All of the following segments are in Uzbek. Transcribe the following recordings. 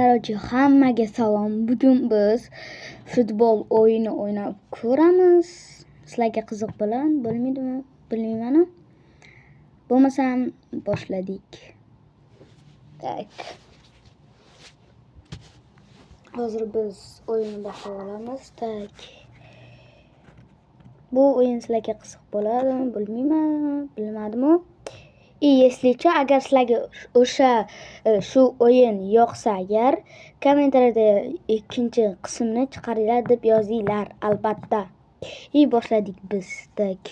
Qarorchi hammaga salom. Bugun biz futbol o'yini o'ynab ko'ramiz. Sizlarga qiziq bo'lmaydimi? Bilmayman. Bo'lmasam boshladik. Tak. Hozir biz o'yinni boshlay olamiz. Tak. Bu o'yin sizlarga qiziq bo'ladimi? Bilmayman. Bilmadimmi? Eslicha, agar sizlarga shu o'yin yoqsa agar kommentariyada ikkinchi qismni chiqaringlar deb yozinglar, albatta. Boshladik biz. Tak.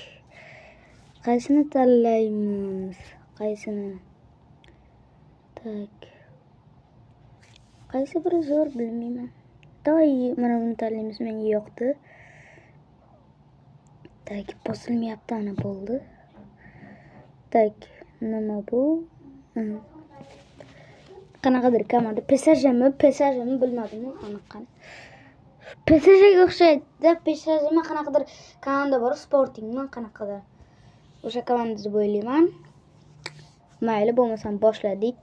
Qaysini tanlaymiz? Qaysini? Tak. Qaysi biri zo'r bilmayman. Mana buni tanlaymiz, menga yoqdi. Tak, bosilmayapti, ana bo'ldi. Tak. Nima bu? Qanaqadir komanda. PSJmi bilmadim. Qanaqa. PSJga o'xshaydi. PSJmi qanaqadir komanda bor, Sportingmi qanaqadir. O'sha komanda deb o'ylayman. Mayli, bo'lmasam boshladik.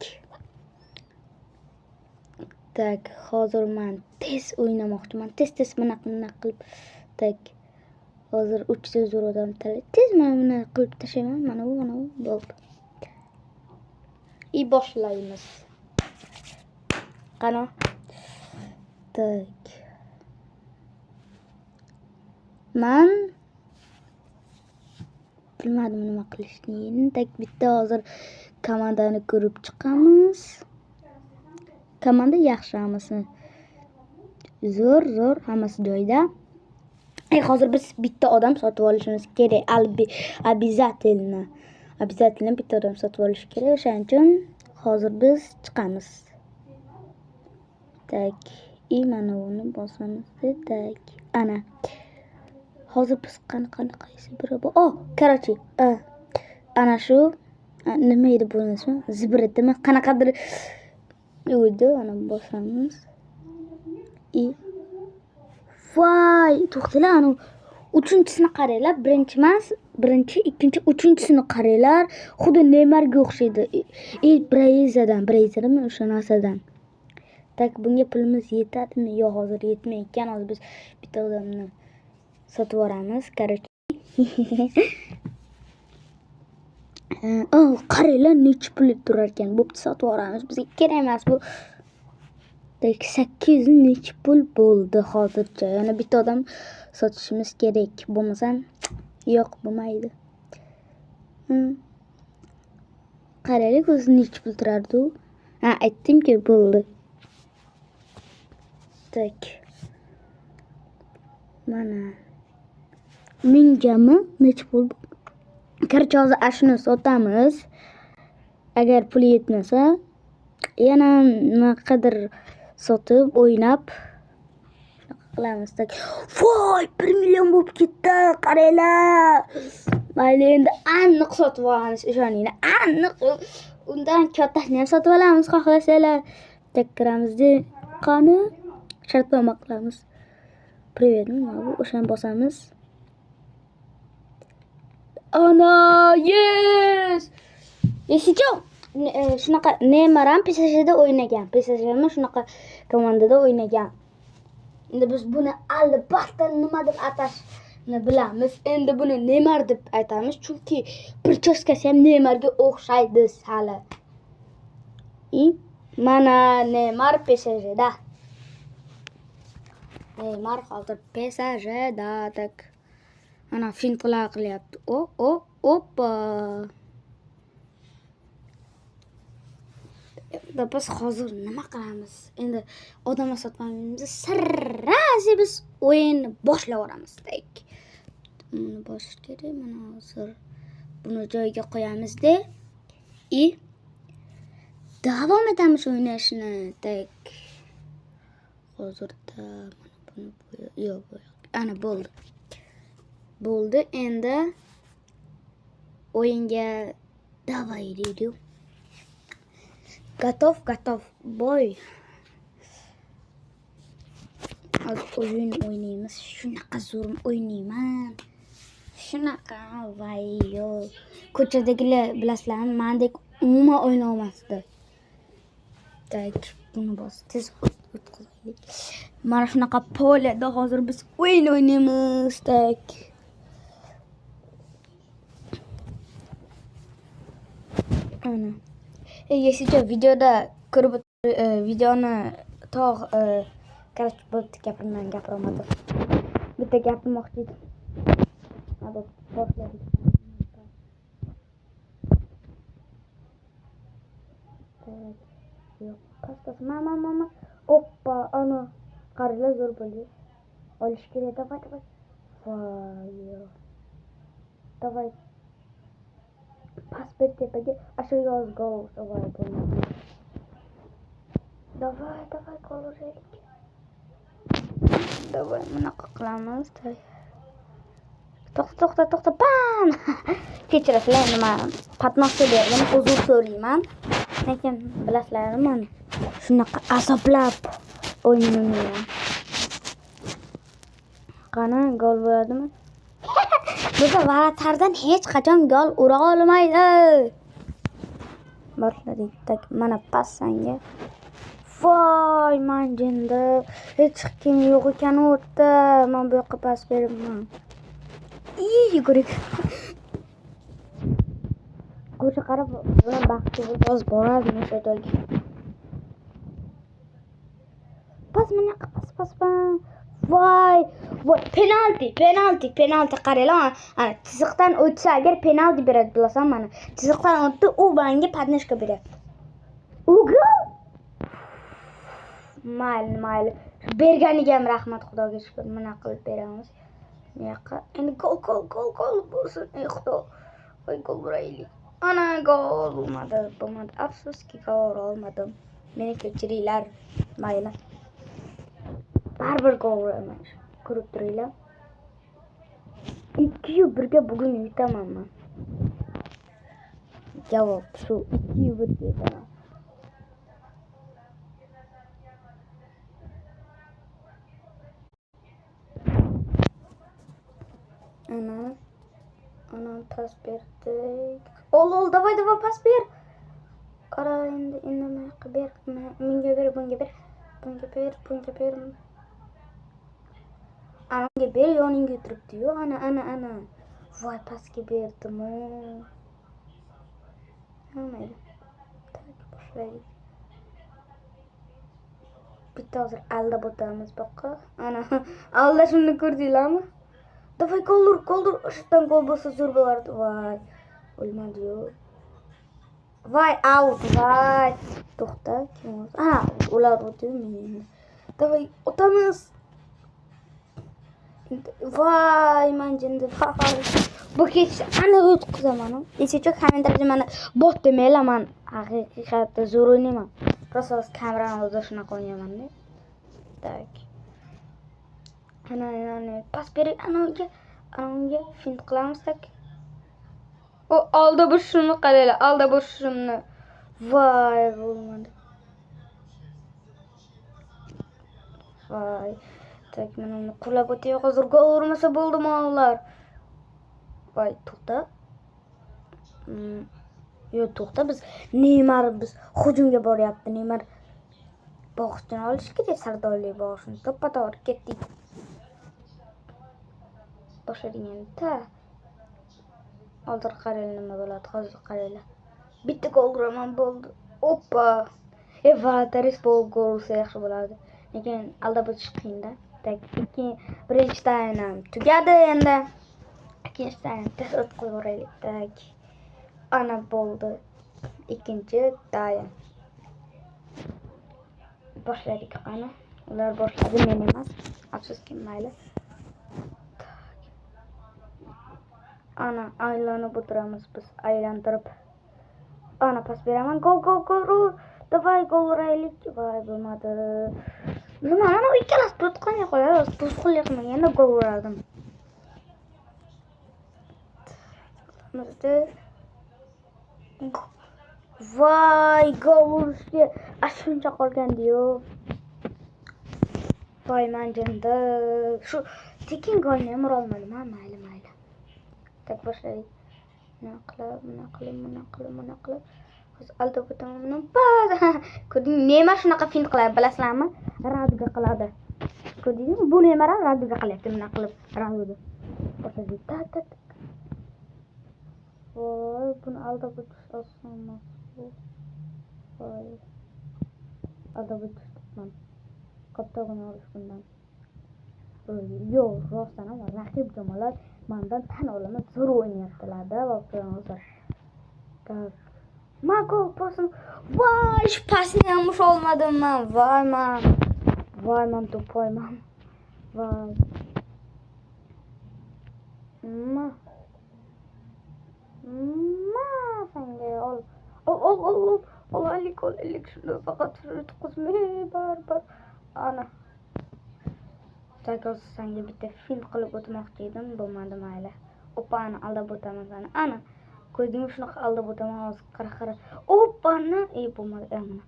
Tak, hozir men tez o'ynamoqchiman. Tez mana qilib. Tak. Hozir 300 odam tanlaydi. Tez mana qilib tashlayman. Mana bu bo'ldi. Boshlaymiz. Qani? Tak. Men bilmadim nima qilishni. Tak, bitta hozir komandani ko'rib chiqamiz. Komanda yaxshi hammasi. Zo'r, hammasi joyida. Hozir biz bitta odam sotib olishimiz kerak. Обязательно bitta odam sotib olish kerak. O'shaning uchun hozir biz chiqamiz. Tak. Mana buni bosamiz. Tak. Ana. Hozir biz qaysi biri bu? Qarorchi. Ana shu nima edi bu ismi? Zibritmi? Qanaqadir edi, ana bosamiz. Voy, to'xtanglar, ana uchinchisini qaranglar. Birinchi emas, ikkinchi, uchinchisini qaranglar. Xuddi Neymarga o'xshaydi. Braziliyadami o'sha narsadan. Tak, bunga pulimiz yetadimi? Yo'q, hozir yetmayotgan. Hozir biz bitta odamni sotib olamiz. Qarorchi. Qaranglar, necha pul turar ekan. Bo'pti, sotib olamiz. Bizga kerak emas bu. 800 necha pul bo'ldi hozircha. Yana bitta odam sotishimiz kerak. Bo'lmasam yo'q, bo'lmaydi. Qaraylik, o'zi necha pul turardi? Aytdimki, bo'ldi. Tak. Mana 1000 gami necha pul? Qarorchi, hozir ashuni sotamiz. Agar pul yetmasa, yana naqadir sotib o'ynab qilamiz. Tak. Voy, 1 million bo'lib ketdi. Qaranglar. Mayli, endi aniq sotib olamiz, ishoninglar. Aniq. Undan kattasini ham sotib olamiz, xohlasanglar. Tak, kiramizda qani shartnoma qilamiz. Привет, nima bu? O'shani bosamiz. Ana, yes! Eshichon. Shunaqa Neymar ham PSJda o'ynagan. PSJmi shunaqa komandada o'ynagan. Endi biz buni albatta nima deb atashni bilamiz. Endi buni Neymar deb aytamiz, chunki prichoskasi ham Neymarga o'xshaydi hali. Mana Neymar PSJda. Neymar hozir PSJda. Tak. Ana fintalar qilyapti. Oppa. Biz hozir nima qilamiz? Endi odamlar sotmaymiz. Sirasi biz o'yinni boshlab olamiz. Tak. Buni boshlash kerak. Mana hozir buni joyiga qo'yamiz-da. Davom etamiz o'ynashni. Tak. Hozirda mana buni yo'q. Ana bo'ldi. Bo'ldi. Endi o'yinga davay deydi. Готов. Boy. Hozir o'yin o'ynaymiz. Shunaqa zo'r o'ynayman. Shunaqa vayyo. Ko'chadagilar bilasizlarmi? Mendek umuman o'ynamasdi. Tak. buni bos. Tez o'tkazaylik. Mana shunaqa poliyada hozir biz o'yin o'ynaymiz. Tak. Ana. Yesicha videoda ko'rib videoni tog' qarab bo'pti, gapirmadim. Bitta gapirmoqchi edim. Hadi boshladik. Yo'q, pas. Mama. Oppa, ana. Qarilar zo'r bo'ldi. Olish kerak. Davay. Voy. Davay. Pas ber tepaga. Ashu yoz gol. Davay, gol uraylik. Davay, bunaqa qilamiz. To'xta. Bam! Kechirasizlar, nima patnoqcha berdim, uzr so'rayman. Lekin bilasizlarmi, mana shunaqa azoblab o'ynayman. Qani gol bo'ladimi? Biz Varatardan hech qachon gol ura olmaydi. Boshladik. Mana pas sanga. Voy, manjinda hech kim yo'q ekan o'tda. Men bu yoqqa pas beribman. Yugurik. Ko'cha qarab, bilan baxtli bo'lib borardim o'sha joyga. Pas. Voy, penalti qaranglar. Ana chiziqdan o'tsa agar penalti beradi, bilasan mana. Chiziqdan o'tdi, u menga patnashka beryapti. Gol. Mayli. Berganiga ham rahmat, Xudoga shukr. Mana qilib beramiz. Bu yoqqa endi gol bo'lsin. Xudo. Voy, gol uraylik. Ana gol bo'lmadi. Afsuski gol ura olmadim. Meni kechiringlar. Mayli. Baribir gol uraman. Ko'rib turinglar. 2-1 bugun yutaman men. Javob shu 2-1 yutaman. Ana pas berdik. Ol, davay pas ber. Qara endi nima ber. Menga ber, bunga ber. Ananga ber, yoningga o'tiribdi-yu. Ana. Voy, pasga berdim-ku. Mayli. Boshlaylik. Bitta hozir aldab o'tamiz boqqa. Ana, aldashimni ko'rdinglarmi? Davay gol ur. O'shadan gol bo'lsa zo'r bo'lardi. Voy, o'lmadi-yu. Voy, out. Voy. To'xta, kim o'zi? Ular o'tdi-yu. Davay, o'tamiz. Voy, manjindi. Bu kech ana o'tqizaman. Esicha kommentariyada mana bot demanglar, men haqiqatda zo'r o'ynayman. Просто kamerani o'zida shunaqa o'ynayman-da. Tak. Ana pas bering, unga fint qilamiz tak. O oldi bu shuni qaranglar, Voy, bo'lmadi. Voy. Tak, men uni qulab o'tay, hozir gol urmasa bo'ldimi ular. Voy, to'xta. To'xta, biz hujumga boryapti. Neymar bog'chini olish kerak, sardorlik bog'chini. To'ppa-to'g'ri ketdik. Boshlaring endi. Hozir qaranglar nima bo'ladi, Bitta gol uraman bo'ldi. Oppa. Vataris gol ursa yaxshi bo'lardi. Lekin aldab o'tish qiyin-da. Tak, birinchi taym tugadi endi. Ikkinchi taym tez o'tkazib tak. Ana bo'ldi. Ikkinchi taym. Boshladik qani. Ular boshladi, men emas. Afsuski, mayli. Ana aylanib o'tiramiz biz, aylantirib. Ana pas beraman. Gol. Davay gol uraylik. Voy, bo'lmadi. Nima, mana ikkalasi to'tqanga qoladi. To'sqinlik qilmaganda gol urardim. Voy, gol urishga shuncha qolgandi-yu. Voy, manjindi. Shu tekin golni ham ura olmadim. Tak, boshladik. Mana qilib. hozir aldab o'taman. Ko'rdingmi? Neymar shunaqa fin qiladi, bilasizlarmi? Radga qiladi. Ko'rdingmi? Bu Neymar ham radga qilyapti, nima qilib radga. Boshlaydi. Voy, buni aldab o'tish oson emas. Voy. Aldab o'tishman. Kattagina olish bundan. Yo'q, rostdan ham raqib jamoalar mendan tan olaman, zo'r o'ynayaptilar-da, o'zlari. Tak. Mako pasni. Voy, shu pasni ham usha olmadim men. Voy, men to'poyman. Voy. Ma senga ol. Olaylik shuni faqat tutqizma barbar. Ana. Takoz senga bitta fin qilib o'tmoqchi edim, bo'lmadi mayli. Opani aldab o'taman seni. Ana. Ko'rdingmi shunaqa aldab o'taman hozir qara. Opani, bo'lmadi mana.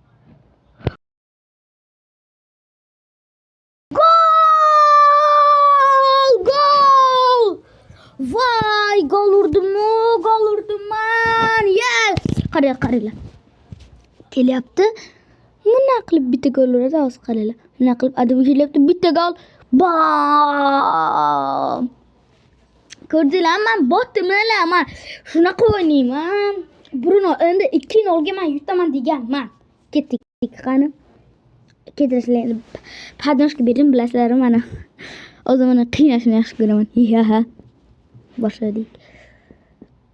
Gol! Voy, gol urdim man. Yes! Qaranglar. Kelyapti. Nima qilib bitta gol uradi, hozir qaranglar. Nima qilib adabi kelyapti, bitta gol. Bam! Ko'rdinglarmi? Men botdimlar, men shunaqa o'ynayman. Bruno endi 2-0 ga men yutaman deganman. Ketdik qani. Ketasizlar. Padnoshka bering, bilasizlar mana. O'zim mana qiynashni yaxshi ko'raman. Ha. Boshladik.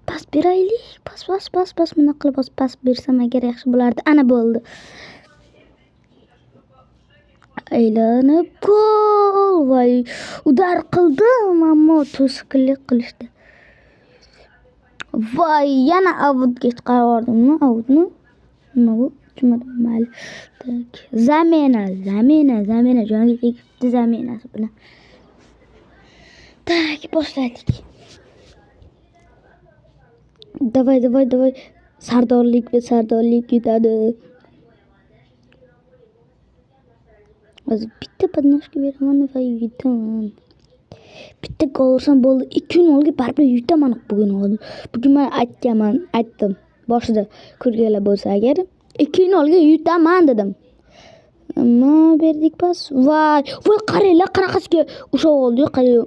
Pas beraylik. Pas. Mana qilib pas bersam agar yaxshi bo'lardi. Ana bo'ldi. Aylanib gol. Voy, udar qildim, ammo to'siqlik qilishdi. Voy, yana avutga chiqardim. Avutmi? Nima bu? Tushunmadim mayli. Tak. Zamena. Jo'nga tegibdi zamenasi bilan. Tak, boshladik. Davay. Sardorlik yutadi. Hozir bitta padnoshka beraman va yutaman. Bitta gol ursam bo'ldi. 2-0 ga baribir yutaman bugun hozir. Bugun men aytdim. Boshida ko'rganlar bo'lsa agar 2-0 ga yutaman dedim. Ammo berdik pas. Voy, qaranglar, qanaqasiga usha oldi, qarang.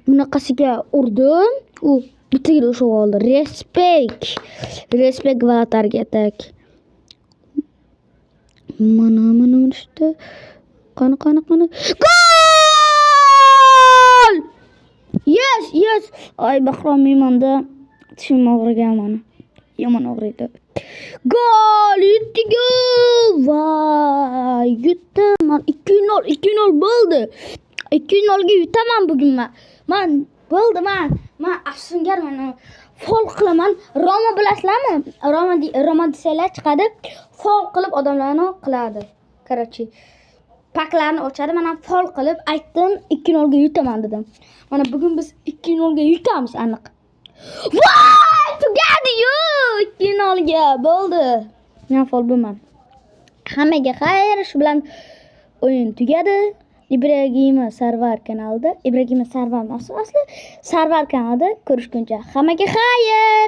Bunaqasiga urdim. U bittaga usha oldi. Respekt Valatarga tak. Mana işte. Qani. Gol! Yes. Ay, baxromayman-da. Tishim og'rigan mana. Yomon og'riydi. Gol! Yutdik. Voy, yutdim. 2-0 bo'ldi. 2-0 ga yutaman bugun men. Men bo'ldi men afsungarman. Fol qilaman. Roma bilasizlarmi? Roma desalar chiqadi. Fol qilib odamlarni qiladi. Qarachi. Paklarni ochadi. Men ham fol qilib aytdim 2-0 ga yutaman dedim. Mana bugun biz 2-0 ga yutamiz aniq. Voy! Tugadi-yu! 2-0 ga bo'ldi. Men fol bo'lman. Hammaga xayr, shu bilan o'yin tugadi. Ibragimov Sarvar kanalida. Ibragimov Sarvar emas, asli Sarvar kanalida ko'rishguncha hammaga xayr.